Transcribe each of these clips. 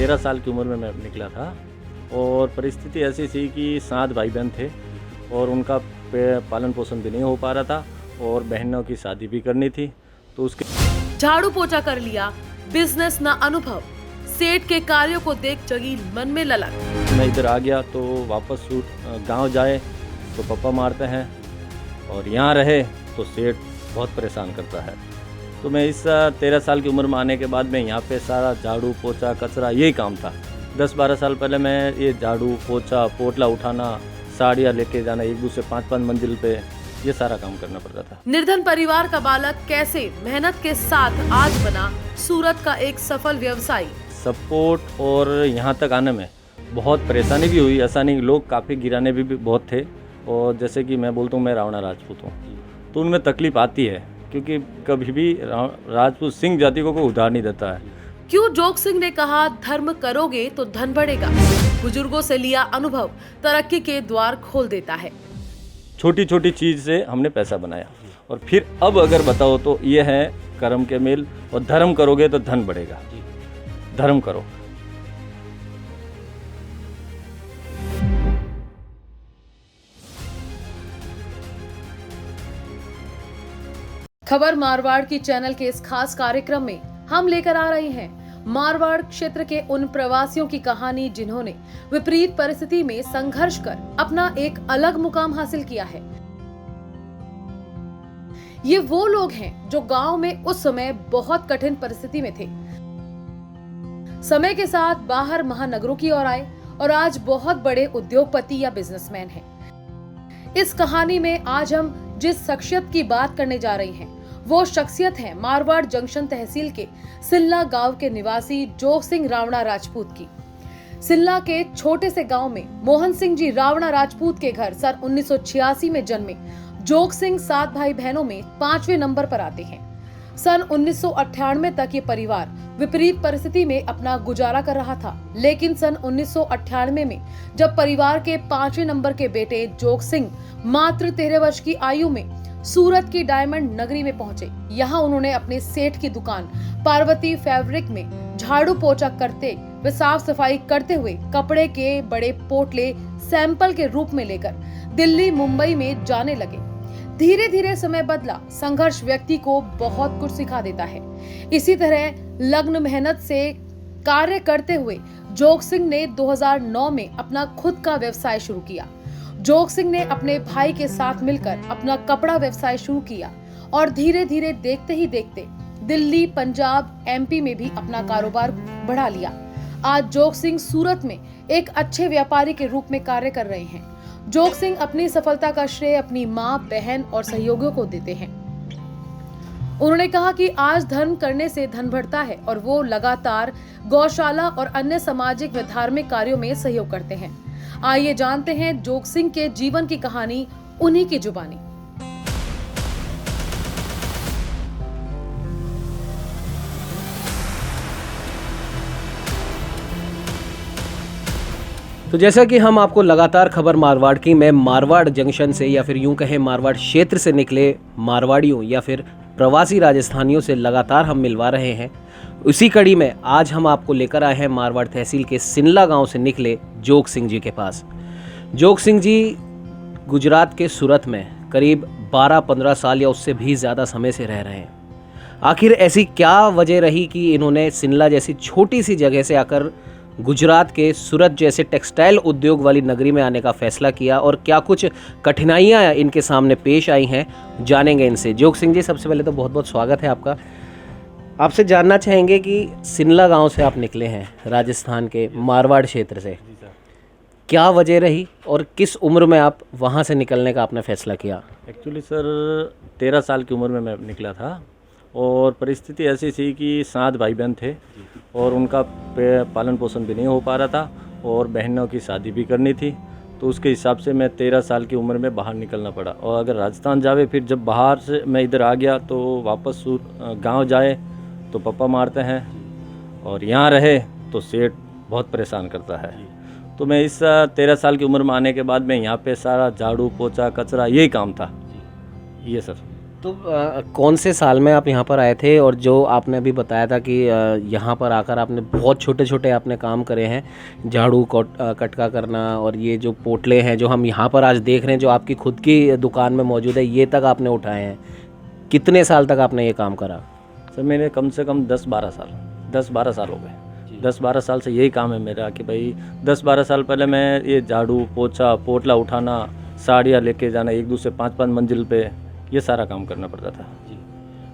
13 साल की उम्र में मैं निकला था और परिस्थिति ऐसी थी कि 7 भाई बहन थे और उनका पालन पोषण भी नहीं हो पा रहा था और बहनों की शादी भी करनी थी। तो उसके झाड़ू पोछा कर लिया, बिजनेस न अनुभव, सेठ के कार्यों को देख जगी मन में ललक। मैं इधर आ गया तो वापस गांव जाए तो पापा मारते हैं और यहाँ रहे तो सेठ बहुत परेशान करता है। तो मैं इस 13 साल की उम्र में आने के बाद में यहाँ पे सारा झाड़ू पोछा कचरा यही काम था। 10-12 साल पहले मैं ये झाड़ू पोछा पोटला उठाना, साड़ियाँ लेके जाना एक दूसरे 5-5 मंजिल पे, ये सारा काम करना पड़ता था। निर्धन परिवार का बालक कैसे मेहनत के साथ आज बना सूरत का एक सफल व्यवसायी। सपोर्ट और यहाँ तक आने में बहुत परेशानी भी हुई, ऐसा नहीं, लोग काफ़ी गिराने भी बहुत थे। और जैसे कि मैं बोलता हूँ मैं रावणा राजपूत हूँ तो उनमें तकलीफ आती है क्योंकि कभी भी राजपूत सिंह जाति को कोई उधार नहीं देता है। क्यों जोग सिंह ने कहा धर्म करोगे तो धन बढ़ेगा। बुजुर्गों से लिया अनुभव तरक्की के द्वार खोल देता है। छोटी छोटी चीज़ से हमने पैसा बनाया और फिर अब अगर बताओ तो ये है कर्म के मेल, और धर्म करोगे तो धन बढ़ेगा। धर्म करो। खबर मारवाड़ की चैनल के इस खास कार्यक्रम में हम लेकर आ रहे हैं मारवाड़ क्षेत्र के उन प्रवासियों की कहानी जिन्होंने विपरीत परिस्थिति में संघर्ष कर अपना एक अलग मुकाम हासिल किया है। ये वो लोग हैं जो गांव में उस समय बहुत कठिन परिस्थिति में थे, समय के साथ बाहर महानगरों की ओर आए और आज बहुत बड़े उद्योगपति या बिजनेसमैन हैं। इस कहानी में आज हम जिस शख्सियत की बात करने जा रहे हैं वो शख्सियत है मारवाड़ जंक्शन तहसील के सिल्ला गांव के निवासी जोग सिंह रावणा राजपूत की। सिल्ला के छोटे से गांव में मोहन सिंह जी रावणा राजपूत के घर सन 1986 में जन्मे जोग सिंह 7 भाई बहनों में 5वें नंबर पर आते हैं। सन 1998 तक ये परिवार विपरीत परिस्थिति में अपना गुजारा कर रहा था, लेकिन सन 1998 में जब परिवार के 5वें नंबर के बेटे जोग सिंह मात्र 13 वर्ष की आयु में सूरत की डायमंड नगरी में पहुंचे, यहाँ उन्होंने अपने सेठ की दुकान पार्वती फैब्रिक में झाड़ू पोछा करते व साफ सफाई करते हुए कपड़े के बड़े पोटले सैंपल के रूप में लेकर दिल्ली मुंबई में जाने लगे। धीरे धीरे समय बदला, संघर्ष व्यक्ति को बहुत कुछ सिखा देता है। इसी तरह लग्न मेहनत से कार्य करते हुए जोग सिंह ने 2009 में अपना खुद का व्यवसाय शुरू किया। जोग सिंह ने अपने भाई के साथ मिलकर अपना कपड़ा व्यवसाय शुरू किया और धीरे धीरे देखते ही देखते दिल्ली, पंजाब, एमपी में भी अपना कारोबार बढ़ा लिया। आज जोग सिंह सूरत में एक अच्छे व्यापारी के रूप में कार्य कर रहे हैं। जोग सिंह अपनी सफलता का श्रेय अपनी माँ, बहन और सहयोगियों को देते हैं। उन्होंने कहा कि आज धर्म करने से धन बढ़ता है और वो लगातार गौशाला और अन्य सामाजिक व धार्मिक कार्यों में सहयोग करते हैं। आइए जानते हैं जोग सिंह के जीवन की कहानी उन्हीं की जुबानी। तो जैसा कि हम आपको लगातार खबर मारवाड़ की में मारवाड़ जंक्शन से या फिर यूं कहें मारवाड़ क्षेत्र से निकले मारवाड़ियों या फिर प्रवासी राजस्थानियों से लगातार हम मिलवा रहे हैं, उसी कड़ी में आज हम आपको लेकर आए हैं मारवाड़ तहसील के सिल्ला गांव से निकले जोग सिंह जी के पास। जोग सिंह जी गुजरात के सूरत में करीब 12-15 साल या उससे भी ज़्यादा समय से रह रहे हैं। आखिर ऐसी क्या वजह रही कि इन्होंने सिल्ला जैसी छोटी सी जगह से आकर गुजरात के सूरत जैसे टेक्सटाइल उद्योग वाली नगरी में आने का फैसला किया और क्या कुछ कठिनाइयाँ इनके सामने पेश आई हैं, जानेंगे इनसे। जोग सिंह जी, सबसे पहले तो बहुत बहुत स्वागत है आपका। आपसे जानना चाहेंगे कि सिल्ला गांव से आप निकले हैं राजस्थान के मारवाड़ क्षेत्र से, क्या वजह रही और किस उम्र में आप वहाँ से निकलने का आपने फैसला किया? एक्चुअली सर 13 साल की उम्र में मैं निकला था और परिस्थिति ऐसी थी कि 7 भाई बहन थे और उनका पालन पोषण भी नहीं हो पा रहा था और बहनों की शादी भी करनी थी। तो उसके हिसाब से मैं 13 साल की उम्र में बाहर निकलना पड़ा। और अगर राजस्थान जावे, फिर जब बाहर से मैं इधर आ गया तो वापस गांव जाए तो पापा मारते हैं और यहाँ रहे तो सेठ बहुत परेशान करता है। तो मैं इस 13 साल की उम्र में आने के बाद में यहाँ पे सारा झाड़ू पोछा कचरा यही काम था। ये सर। तो कौन से साल में आप यहाँ पर आए थे, और जो आपने अभी बताया था कि यहाँ पर आकर आपने बहुत छोटे छोटे आपने काम करे हैं, झाड़ू कटका करना, और ये जो पोटले हैं जो हम यहाँ पर आज देख रहे हैं जो आपकी खुद की दुकान में मौजूद है, ये तक आपने उठाए हैं। कितने साल तक आपने ये काम करा? सर मैंने कम से कम 10-12 साल हो गए। 10-12 साल से यही काम है मेरा कि भाई 10-12 साल पहले मैं ये झाड़ू पोछा पोटला उठाना, साड़ियाँ लेके जाना एक दूसरे 5-5 मंजिल पे, ये सारा काम करना पड़ता था।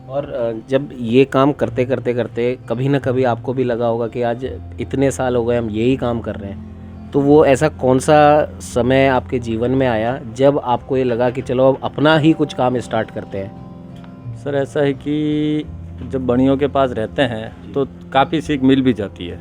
और जब ये काम करते करते करते कभी ना कभी आपको भी लगा होगा कि आज इतने साल हो गए हम यही काम कर रहे हैं, तो वो ऐसा कौन सा समय आपके जीवन में आया जब आपको ये लगा कि चलो अब अपना ही कुछ काम स्टार्ट करते हैं? सर ऐसा है कि जब बड़ियों के पास रहते हैं तो काफ़ी सीख मिल भी जाती है,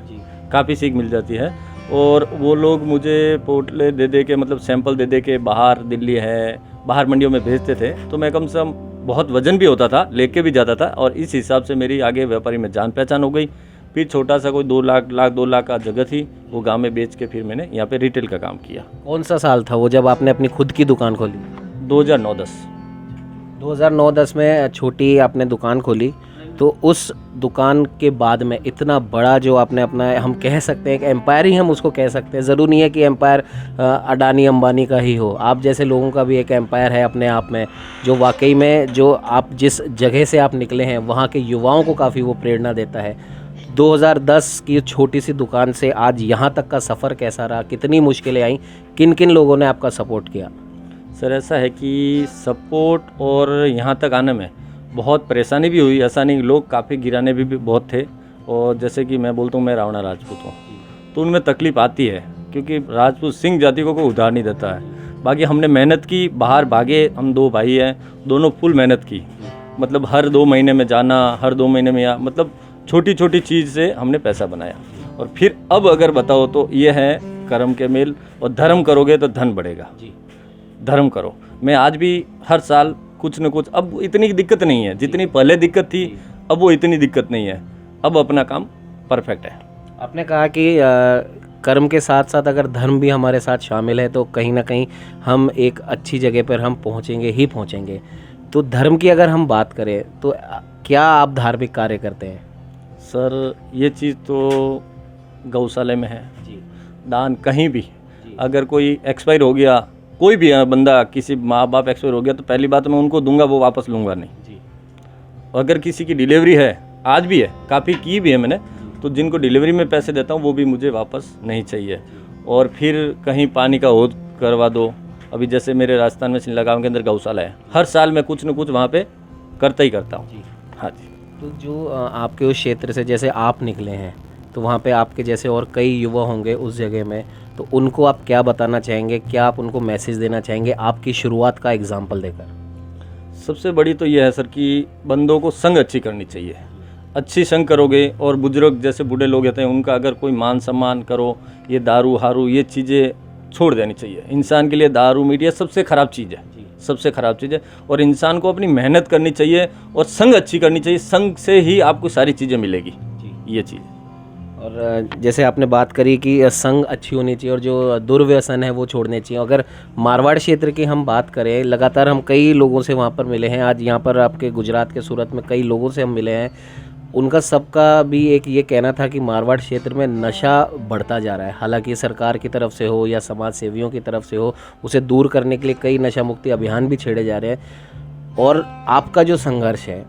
काफ़ी सीख मिल जाती है। और वो लोग मुझे पोटले दे दे के, मतलब सैंपल दे दे के बाहर दिल्ली है, बाहर मंडियों में भेजते थे, तो मैं कम से कम बहुत वजन भी होता था, लेके भी जाता था, और इस हिसाब से मेरी आगे व्यापारी में जान पहचान हो गई। फिर छोटा सा कोई 2 लाख का जगह थी, वो गांव में बेच के फिर मैंने यहाँ पे रिटेल का काम किया। कौन सा साल था वो जब आपने अपनी खुद की दुकान खोली? 2009-10 में छोटी आपने दुकान खोली, तो उस दुकान के बाद में इतना बड़ा जो आपने अपना, हम कह सकते हैं कि एम्पायर ही हम उसको कह सकते हैं, ज़रूरी नहीं है कि एम्पायर अडानी अंबानी का ही हो, आप जैसे लोगों का भी एक एम्पायर है अपने आप में, जो वाकई में जो आप जिस जगह से आप निकले हैं वहाँ के युवाओं को काफ़ी वो प्रेरणा देता है। 2010 की छोटी सी दुकान से आज यहाँ तक का सफ़र कैसा रहा, कितनी मुश्किलें आई, किन किन लोगों ने आपका सपोर्ट किया? सर ऐसा है कि सपोर्ट और यहाँ तक आने में बहुत परेशानी भी हुई, ऐसा नहीं, लोग काफ़ी गिराने भी बहुत थे। और जैसे कि मैं बोलता हूँ मैं रावणा राजपूत हूँ, तो उनमें तकलीफ़ आती है, क्योंकि राजपूत सिंह जाति को कोई उधार नहीं देता है। बाकी हमने मेहनत की, बाहर भागे, हम 2 भाई हैं, दोनों फुल मेहनत की, मतलब हर 2 महीने में जाना, हर 2 महीने में मतलब छोटी छोटी चीज़ से हमने पैसा बनाया। और फिर अब अगर बताओ तो ये है कर्म के मेल, और धर्म करोगे तो धन बढ़ेगा। धर्म करो। मैं आज भी हर साल कुछ न कुछ, अब इतनी दिक्कत नहीं है जितनी पहले दिक्कत थी, अब वो इतनी दिक्कत नहीं है, अब अपना काम परफेक्ट है। आपने कहा कि कर्म के साथ साथ अगर धर्म भी हमारे साथ शामिल है तो कहीं ना कहीं हम एक अच्छी जगह पर हम पहुंचेंगे ही पहुंचेंगे। तो धर्म की अगर हम बात करें तो क्या आप धार्मिक कार्य करते हैं? सर ये चीज़ तो गौशाले में है जी, दान कहीं भी अगर कोई एक्सपायर हो गया, कोई भी बंदा, किसी माँ बाप एक्सपायर हो गया, तो पहली बात मैं उनको दूंगा, वो वापस लूँगा नहीं जी। अगर किसी की डिलीवरी है, आज भी है, काफ़ी की भी है मैंने, तो जिनको डिलीवरी में पैसे देता हूँ वो भी मुझे वापस नहीं चाहिए। और फिर कहीं पानी का होद करवा दो, अभी जैसे मेरे राजस्थान में सिल्ला गाँव के अंदर गौशाला है, हर साल मैं कुछ न कुछ वहाँ पे करता ही करता हूँ। हाँ जी। तो जो आपके उस क्षेत्र से जैसे आप निकले हैं, तो वहाँ पे आपके जैसे और कई युवा होंगे उस जगह में, तो उनको आप क्या बताना चाहेंगे, क्या आप उनको मैसेज देना चाहेंगे आपकी शुरुआत का एग्जाम्पल देकर? सबसे बड़ी तो यह है सर कि बंदों को संग अच्छी करनी चाहिए। अच्छी संग करोगे, और बुजुर्ग जैसे बूढ़े लोग होते हैं उनका अगर कोई मान सम्मान करो, ये दारू हारू ये चीज़ें छोड़ देनी चाहिए। इंसान के लिए दारू मीडिया सबसे ख़राब चीज़ है, सबसे ख़राब चीज़ है। और इंसान को अपनी मेहनत करनी चाहिए और संग अच्छी करनी चाहिए, संग से ही आपको सारी चीज़ें मिलेगी, ये चीज़। और जैसे आपने बात करी कि संग अच्छी होनी चाहिए और जो दुर्व्यसन है वो छोड़ने चाहिए। अगर मारवाड़ क्षेत्र की हम बात करें, लगातार हम कई लोगों से वहाँ पर मिले हैं, आज यहाँ पर आपके गुजरात के सूरत में कई लोगों से हम मिले हैं, उनका सबका भी एक ये कहना था कि मारवाड़ क्षेत्र में नशा बढ़ता जा रहा है। हालांकि सरकार की तरफ से हो या समाज सेवियों की तरफ से हो, उसे दूर करने के लिए कई नशा मुक्ति अभियान भी छेड़े जा रहे हैं। और आपका जो संघर्ष है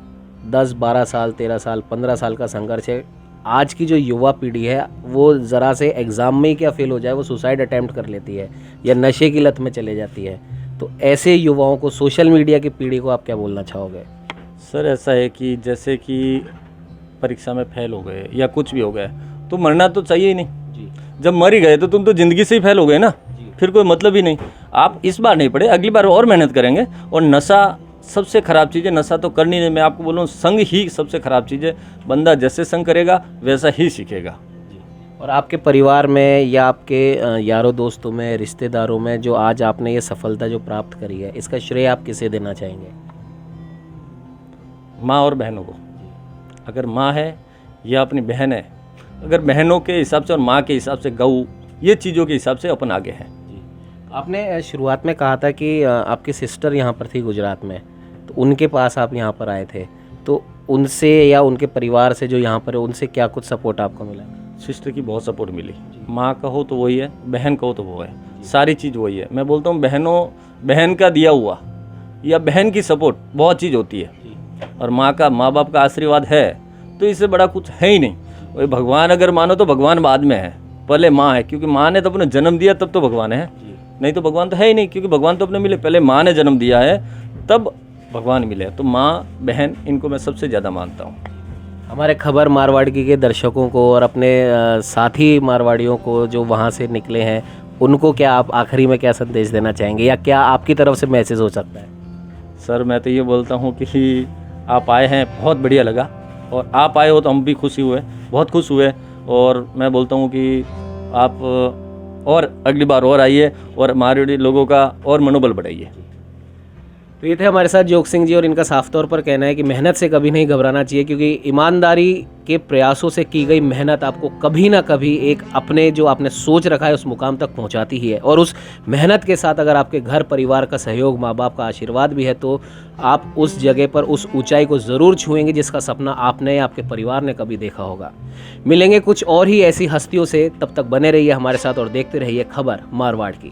10-12 साल 13 साल 15 साल का संघर्ष है, आज की जो युवा पीढ़ी है वो ज़रा से एग्ज़ाम में ही क्या फेल हो जाए वो सुसाइड अटैम्प्ट कर लेती है या नशे की लत में चले जाती है। तो ऐसे युवाओं को, सोशल मीडिया की पीढ़ी को आप क्या बोलना चाहोगे? सर ऐसा है कि जैसे कि परीक्षा में फेल हो गए या कुछ भी हो गए तो मरना तो चाहिए ही नहीं जी। जब मर ही गए तो तुम तो ज़िंदगी से ही फेल हो गए ना, फिर कोई मतलब ही नहीं। आप इस बार नहीं पढ़े, अगली बार और मेहनत करेंगे। और नशा सबसे ख़राब चीज़ है, नशा तो करनी नहीं। मैं आपको बोलूँ संग ही सबसे ख़राब चीज़ है, बंदा जैसे संग करेगा वैसा ही सीखेगा। और आपके परिवार में या आपके यारों दोस्तों में, रिश्तेदारों में जो आज आपने ये सफलता जो प्राप्त करी है, इसका श्रेय आप किसे देना चाहेंगे? माँ और बहनों को। अगर माँ है या अपनी बहन है, अगर बहनों के हिसाब से और माँ के हिसाब से, गऊ, ये चीज़ों के हिसाब से अपन आगे हैं। आपने शुरुआत में कहा था कि आपकी सिस्टर यहाँ पर थी गुजरात में, तो उनके पास आप यहाँ पर आए थे, तो उनसे या उनके परिवार से जो यहाँ पर है उनसे क्या कुछ सपोर्ट आपको मिला? सिस्टर की बहुत सपोर्ट मिली। माँ कहो तो वही है, बहन कहो तो वो है, सारी चीज़ वही है। मैं बोलता हूँ बहन का दिया हुआ या बहन की सपोर्ट बहुत चीज़ होती है, और माँ बाप का आशीर्वाद है तो इससे बड़ा कुछ है ही नहीं। वही भगवान अगर मानो तो भगवान बाद में है, पहले माँ है, क्योंकि माँ ने तो अपने जन्म दिया तब तो भगवान है, नहीं तो भगवान तो है ही नहीं, क्योंकि भगवान तो अपने मिले, पहले माँ ने जन्म दिया है तब भगवान मिले। तो माँ बहन इनको मैं सबसे ज़्यादा मानता हूँ। हमारे खबर मारवाड़ी के दर्शकों को और अपने साथी मारवाड़ियों को जो वहाँ से निकले हैं, उनको क्या आप आखिरी में क्या संदेश देना चाहेंगे, या क्या आपकी तरफ से मैसेज हो सकता है? सर मैं तो ये बोलता हूँ कि आप आए हैं, बहुत बढ़िया लगा, और आप आए हो तो हम भी खुशी हुए, बहुत खुश हुए। और मैं बोलता हूँ कि आप और अगली बार और आइए और मारवाड़ी लोगों का और मनोबल बढ़ाइए। तो ये थे हमारे साथ जोग सिंह जी, और इनका साफ तौर पर कहना है कि मेहनत से कभी नहीं घबराना चाहिए, क्योंकि ईमानदारी के प्रयासों से की गई मेहनत आपको कभी ना कभी एक अपने जो आपने सोच रखा है उस मुकाम तक पहुंचाती ही है। और उस मेहनत के साथ अगर आपके घर परिवार का सहयोग, माँ बाप का आशीर्वाद भी है, तो आप उस जगह पर उस ऊंचाई को ज़रूर छुएंगे जिसका सपना आपने या आपके परिवार ने कभी देखा होगा। मिलेंगे कुछ और ही ऐसी हस्तियों से, तब तक बने रहिए हमारे साथ और देखते रहिए खबर मारवाड़ की।